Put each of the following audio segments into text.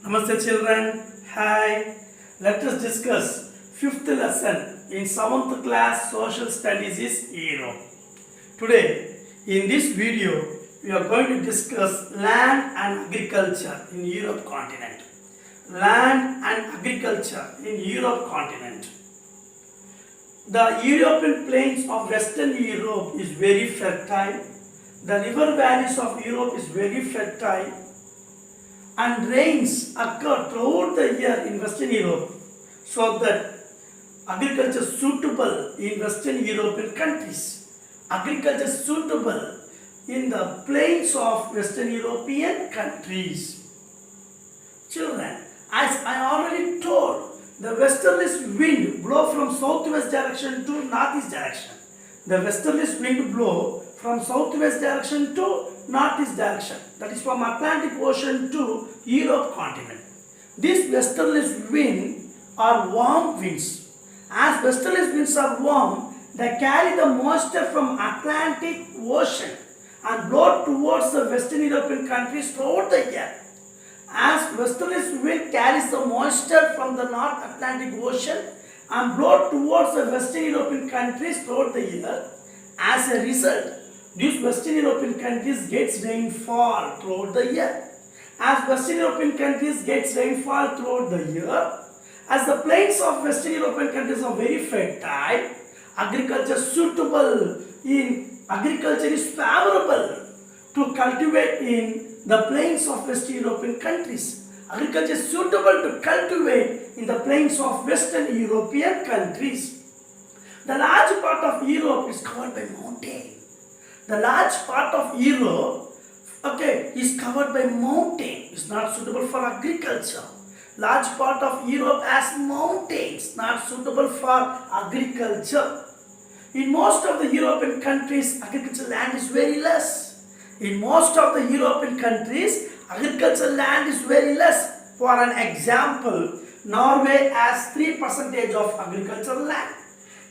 Namaste children. Hi. Let us discuss fifth lesson in 7th class social studies is Europe. Today in this video we are going to discuss land and agriculture in Europe continent. Land and agriculture in Europe continent. The European plains of Western Europe is very fertile. The river valleys of Europe is very fertile. And rains occur throughout the year in Western Europe, so that agriculture is suitable in Western European countries. Agriculture is suitable in the plains of Western European countries. Children, as I already told, the westerlies wind blow from southwest direction to northeast direction. The westerlies wind blow from southwest direction to northeast direction. That is from Atlantic Ocean to Europe continent. These westerlies winds are warm winds. As westerlies winds are warm, they carry the moisture from Atlantic Ocean and blow towards the Western European countries throughout the year. As westerlies wind carries the moisture from the North Atlantic Ocean and blow towards the Western European countries throughout the year, as a result, these Western European countries gets rainfall throughout the year. As Western European countries gets rainfall throughout the year, as the plains of Western European countries are very fertile, agriculture is favorable to cultivate in the plains of Western European countries. Agriculture is suitable to cultivate in the plains of Western European countries. The large part of Europe is covered by mountains. The large part of Europe, is covered by mountain. It's not suitable for agriculture. Large part of Europe has mountains, not suitable for agriculture. In most of the European countries, agricultural land is very less. In most of the European countries, agricultural land is very less. For an example, Norway has 3% of agricultural land.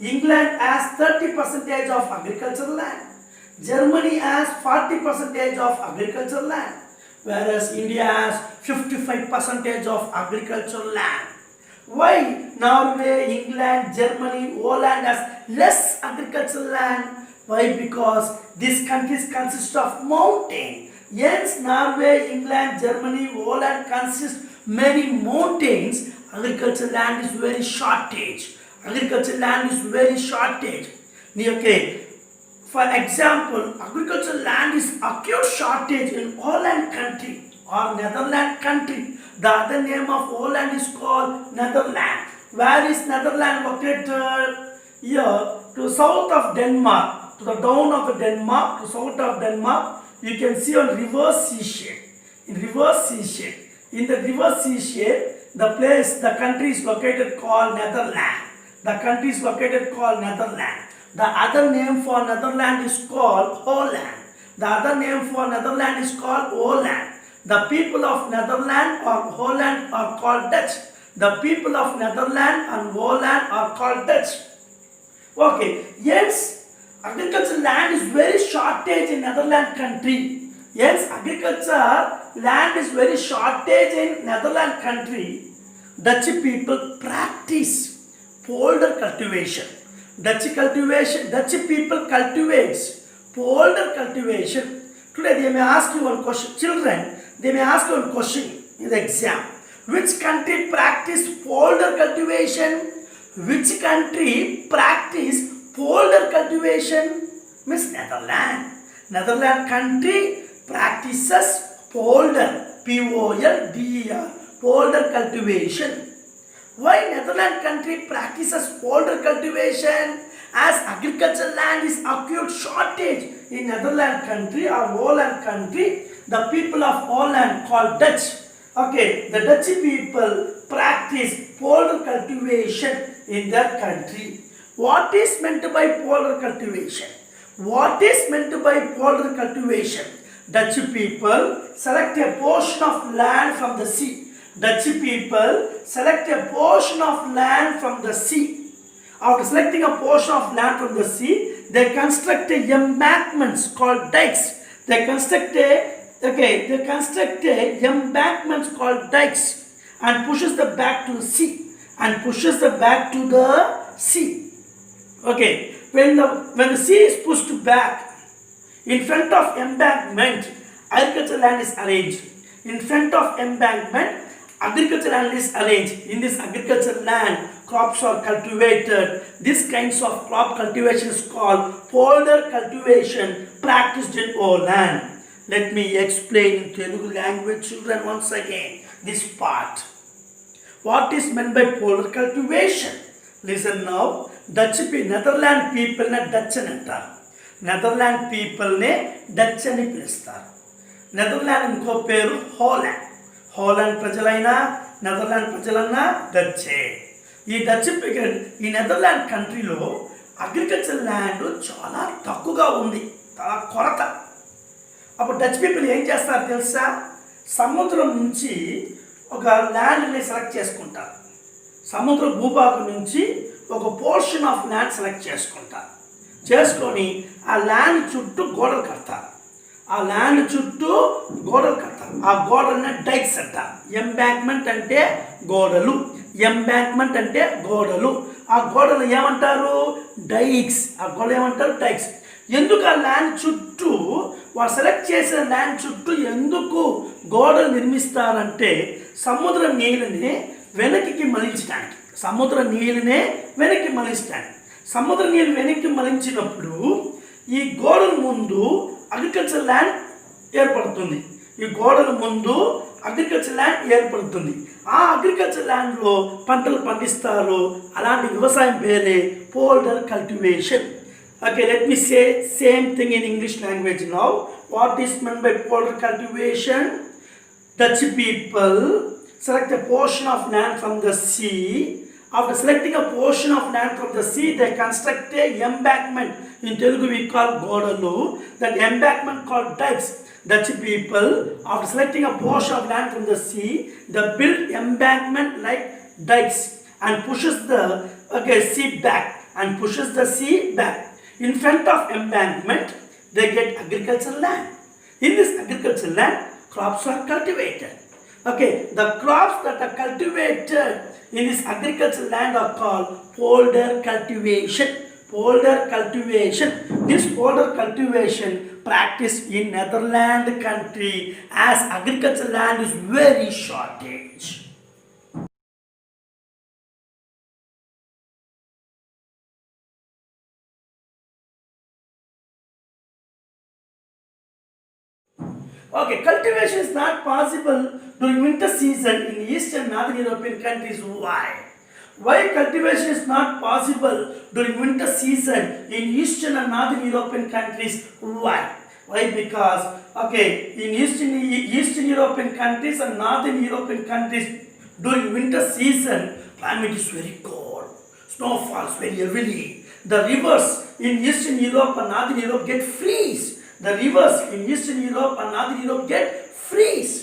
England has 30% of agricultural land. Germany has 40% of agricultural land, whereas India has 55% of agricultural land. Why Norway, England, Germany, Holland has less agricultural land? Why? Because these countries consist of mountains. Hence, Norway, England, Germany, Holland consist many mountains. Agricultural land is very shortage. Agricultural land is very shortage. Okay. For example, agricultural land is acute shortage in Holland country or Netherlands country. The other name of Holland is called Netherlands. Where is Netherlands located? Here to south of Denmark, to the down of the Denmark, to south of Denmark, you can see on reverse sea shape. In reverse sea shape. In the reverse sea shape, the country is located called Netherlands. The country is located called Netherlands. The other name for Netherlands is called Holland. The other name for Netherlands is called Holland. The people of Netherlands or Holland are called Dutch. The people of Netherlands and Holland are called Dutch. Okay, yes, agricultural land is very shortage in Netherlands country. Yes, agriculture land is very shortage in Netherlands country. Dutch people practice polder cultivation. Dutch people cultivates polder cultivation. Today they may ask you one question. Children, they may ask you one question in the exam. Which country practice polder cultivation? Which country practice polder cultivation? Miss Netherlands. Netherlands country practices polder. P-O-L-D-E-R. Polder cultivation. Why Netherlands country practices polder cultivation? As agricultural land is acute shortage in Netherlands country or Holland country, the people of Holland called Dutch. Okay, the Dutch people practice polder cultivation in their country. What is meant by polder cultivation? What is meant by polder cultivation? Dutch people select a portion of land from the sea. Dutch people select a portion of land from the sea. After selecting a portion of land from the sea, they construct embankments called dikes. They construct a Okay, they construct a embankments called dikes and pushes the back to the sea and pushes the back to the sea. Okay, when the sea is pushed back, in front of embankment, agricultural land is arranged. In front of embankment, agricultural land is arranged. In this agricultural land, crops are cultivated. This kinds of crop cultivation is called polder cultivation practiced in all land. Let me explain in Telugu language, children, once again this part. What is meant by polder cultivation? Listen now. Netherland people ne Dutch అని అంటారు. Netherland పీపుల్నే Dutch అని పిలుస్తారు. Netherland ఇంకో పేరు Holland. Holland ప్రజలైనా Netherland ప్రజలన్నా డచ్చే. ఈ నెదర్లాండ్ కంట్రీలో అగ్రికల్చర్ ల్యాండ్ చాలా తక్కువగా ఉంది, చాలా కొరత. అప్పుడు డచ్ పీపుల్ ఏం చేస్తారు తెలుసా? సముద్రం నుంచి ఒక ల్యాండ్ని సెలెక్ట్ చేసుకుంటారు. సముద్ర భూభాగం నుంచి ఒక పోర్షన్ ఆఫ్ ల్యాండ్ సెలెక్ట్ చేసుకుంటారు. చేసుకొని ఆ ల్యాండ్ చుట్టూ గోడలు కడతారు. ఆ గోడలనే డైక్స్ అంటారు. ఎంబ్యాంక్మెంట్ అంటే గోడలు. ఆ గోడలు ఏమంటారు? డైక్స్. ఎందుకు ఆ ల్యాండ్ చుట్టూ, వాళ్ళు సెలెక్ట్ చేసిన ల్యాండ్ చుట్టూ ఎందుకు గోడలు నిర్మిస్తారంటే సముద్ర నీళ్ళని వెనక్కి మలించడానికి. సముద్ర నీళ్ళు వెనక్కి మలించినప్పుడు ఈ గోడల ముందు అగ్రికల్చర్ ల్యాండ్ ఏర్పడుతుంది. ఆ అగ్రికల్చర్ ల్యాండ్లో పంటలు పండిస్తారు. అలాంటి వ్యవసాయం పేరే పోల్డర్ cultivation. Okay, let me say same thing in English language now. What is meant by polder cultivation? Dutch people select a portion of land from the sea. After selecting a portion of land from the sea, they construct a embankment. In Telugu we call godalu. That embankment called dikes. Dutch people, after selecting a portion of land from the sea, they build embankment like dikes and pushes the sea back. In front of embankment, they get agricultural land. In this agricultural land, crops are cultivated. Okay, the crops that are cultivated in this agricultural land are called polder cultivation. This polder cultivation practiced in Netherlands country as agricultural land is very shortage. Okay, cultivation is not possible during winter season in Eastern and Northern European countries. Why? Why cultivation is not possible during winter season in Eastern and Northern European countries? Why? Because in Eastern European countries and Northern European countries during winter season, climate is very cold. Snow falls very heavily. The rivers in Eastern Europe and Northern Europe get freeze.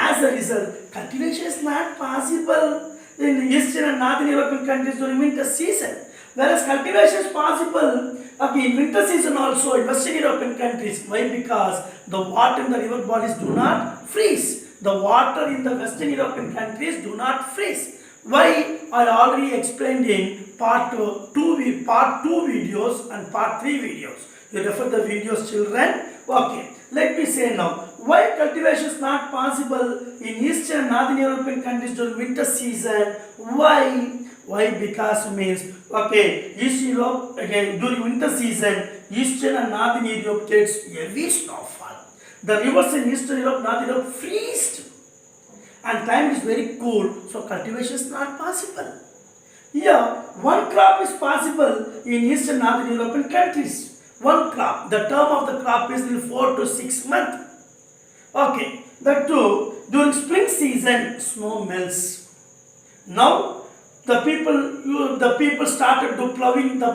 As a result, cultivation is not possible in Eastern and Northern European countries during winter season. Whereas cultivation is possible in winter season also in Western European countries. Why? Because the water in the river bodies do not freeze. The water in the Western European countries do not freeze. Why? I already explained in part 2 videos and part 3 videos. You refer the videos, children. Okay, let me say now. Why cultivation is not possible in Eastern and Northern European countries during winter season? Why? Because means East Europe during winter season, Eastern and Northern Europe gets heavy snowfall. The rivers in Eastern Europe, Northern Europe freezed, and climate is very cool, so cultivation is not possible. Here, one crop is possible in Eastern and Northern European countries. One crop. The term of the crop is 4 to 6 months. That too, during spring season, snow melts. Now, the people started to plowing the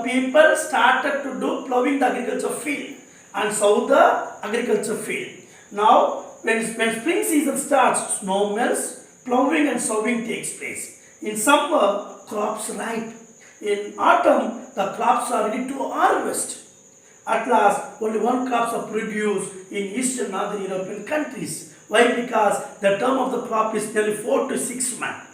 agriculture field and sow the agriculture field. Now, when spring season starts, snow melts, plowing and sowing takes place. In summer, crops ripe. In autumn, the crops are ready to harvest. At last, only one crops are produced in Eastern Northern European countries. Why? Because the term of the crop is nearly 4 to 6 months.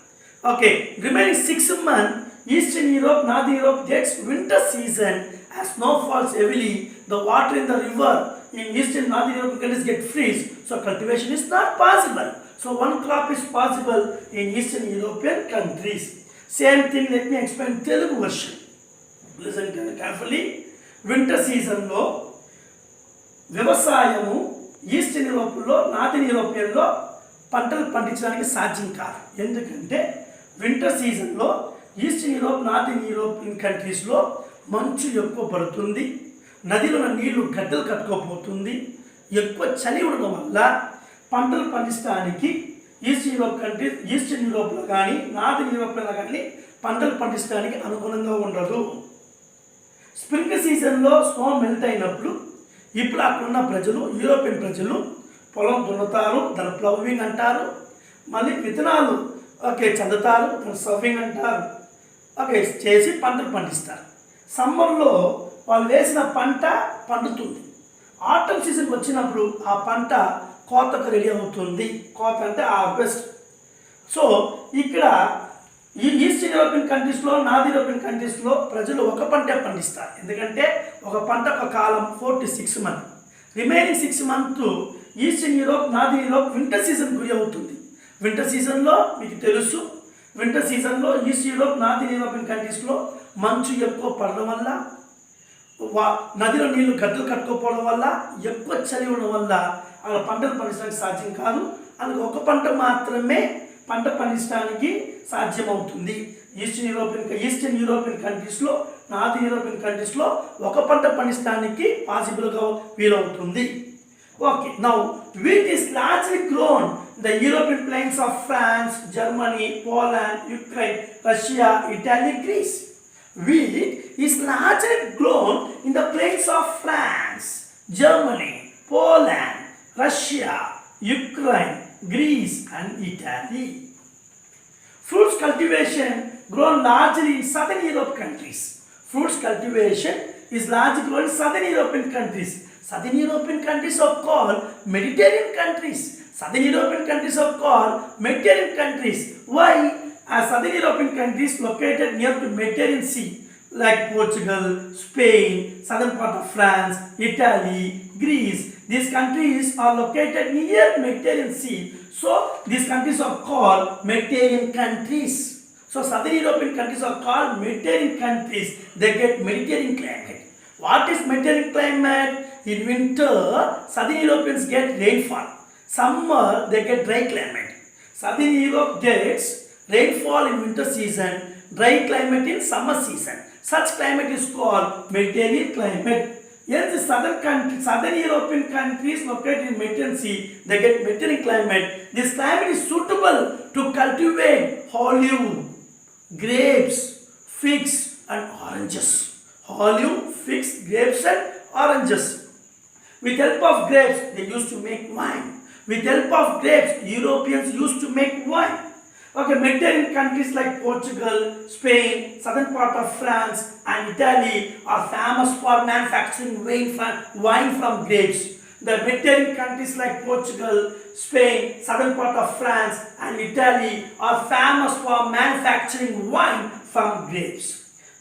Okay, remaining 6 months, Eastern Europe, Northern Europe gets winter season as snow falls heavily. The water in the river in Eastern Northern European countries get freeze, so cultivation is not possible. So one crop is possible in Eastern European countries. Same thing, let me explain Telugu version. Listen carefully. Winter సీజన్లో వ్యవసాయము eastern యూరోప్లో northern యూరోపియన్లో పంటలు పండించడానికి సాధ్యం కాదు. ఎందుకంటే winter సీజన్లో eastern Europe northern European కంట్రీస్లో మంచు ఎక్కువ పడుతుంది, నదిలో నీళ్లు గడ్డలు కట్టుకోపోతుంది, ఎక్కువ చలి ఉండడం వల్ల పంటలు పండించడానికి ఈస్టర్న్ యూరోప్లో కానీ నార్థన్ యూరోప్లో కానీ పంటలు పండించడానికి అనుగుణంగా ఉండదు. స్ప్రింగ్ సీజన్లో స్నో మెల్ట్ అయినప్పుడు ఇప్పుడు అక్కడ ఉన్న ప్రజలు, యూరోపియన్ ప్రజలు పొలం దున్నుతారు, దాని ప్లవింగ్ అంటారు. మళ్ళీ విత్తనాలు చల్లుతారు, దాని సర్వింగ్ అంటారు. చేసి పంటలు పండిస్తారు. సమ్మర్లో వాళ్ళు వేసిన పంట పండుతుంది. ఆటమ్ సీజన్కి వచ్చినప్పుడు ఆ పంట కోతకు రెడీ అవుతుంది. కోత అంటే హార్వెస్ట్. సో ఇక్కడ ఈ ఈస్టర్న్ యూరోపియన్ కంట్రీస్లో, నార్త్ యూరోపియన్ కంట్రీస్లో ప్రజలు ఒక పంటే పండిస్తారు. ఎందుకంటే ఒక పంట ఒక కాలం 4 to 6 months. Remaining 6 months eastern Europe, north Europe winter season గురి అవుతుంది. వింటర్ సీజన్లో మీకు తెలుసు, వింటర్ సీజన్లో ఈస్ట్ యూరోప్, నార్త్ యూరోపియన్ కంట్రీస్లో మంచు ఎక్కువ పడడం వల్ల, నదిలో నీళ్లు గడ్డలు కట్టుకోపోవడం వల్ల, ఎక్కువ చలి ఉండడం వల్ల అలా పంటలు పండించడానికి సాధ్యం కాదు. అందుకు ఒక పంట మాత్రమే పంట పండించడానికి సాధ్యమవుతుంది. ఈస్టర్న్ యూరోపియన్ కంట్రీస్లో, నార్త్ యూరోపియన్ కంట్రీస్లో ఒక పంట పండించడానికి పాసిబుల్గా వీలవుతుంది. Okay, now wheat is largely grown in the European plains of France, Germany, Poland, Ukraine, Russia, Italy, Greece. Wheat is largely grown in the plains of France, Germany, Poland, Russia, Ukraine, Greece and Italy. Fruits cultivation grown largely in southern Europe countries. Fruits cultivation is largely grown in southern European countries. Southern European countries are called Mediterranean countries. Southern European countries are called Mediterranean countries. Why? As southern European countries located near to Mediterranean Sea, like Portugal, Spain, southern part of France, Italy, Greece. These countries are located near Mediterranean Sea. So these countries are called Mediterranean countries. So southern European countries are called Mediterranean countries. They get Mediterranean climate. What is Mediterranean climate? In winter, southern Europeans get rainfall. Summer, they get dry climate. Southern Europe gets rainfall in winter season, dry climate in summer season. Such climate is called Mediterranean climate. Yes, the southern European countries located in Mediterranean Sea, they get Mediterranean climate. This climate is suitable to cultivate olive, grapes, figs and oranges. Olive, figs, grapes and oranges. With help of grapes, they used to make wine. With help of grapes, Europeans used to make wine. Okay, Mediterranean countries like Portugal, Spain, southern part of France and Italy are famous for manufacturing wine from grapes. The Mediterranean countries like Portugal, Spain, southern part of France and Italy are famous for manufacturing wine from grapes.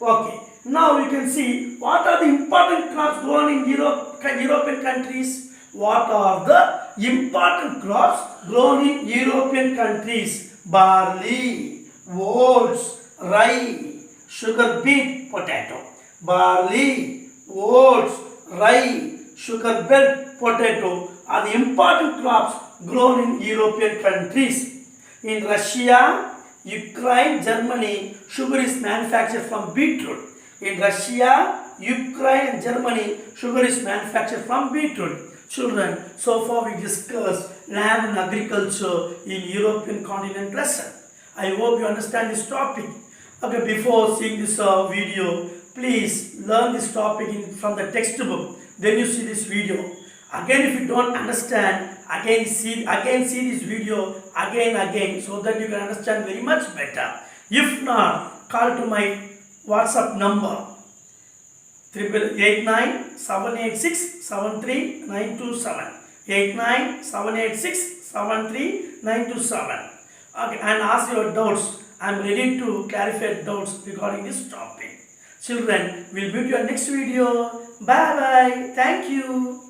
Okay. Now you can see what are the important crops grown in European countries. What are the important crops grown in European countries? Barley, oats, rye, sugar beet, potato. Barley, oats, rye, sugar beet, potato are the important crops grown in European countries. In Russia, Ukraine, Germany, sugar is manufactured from beetroot. In Russia, Ukraine and Germany, sugar is manufactured from beetroot. Children, so far we discussed land and agriculture in European continent lesson. I hope you understand this topic. Okay, before seeing this video, please learn this topic from the textbook. Then you see this video. Again, if you don't understand, again see this video again, so that you can understand very much better. If not, call to my WhatsApp number 897867392 897867392 Okay, and ask your doubts. I am ready to clarify doubts regarding this topic. Children, we'll meet you in next video. Bye bye. Thank you.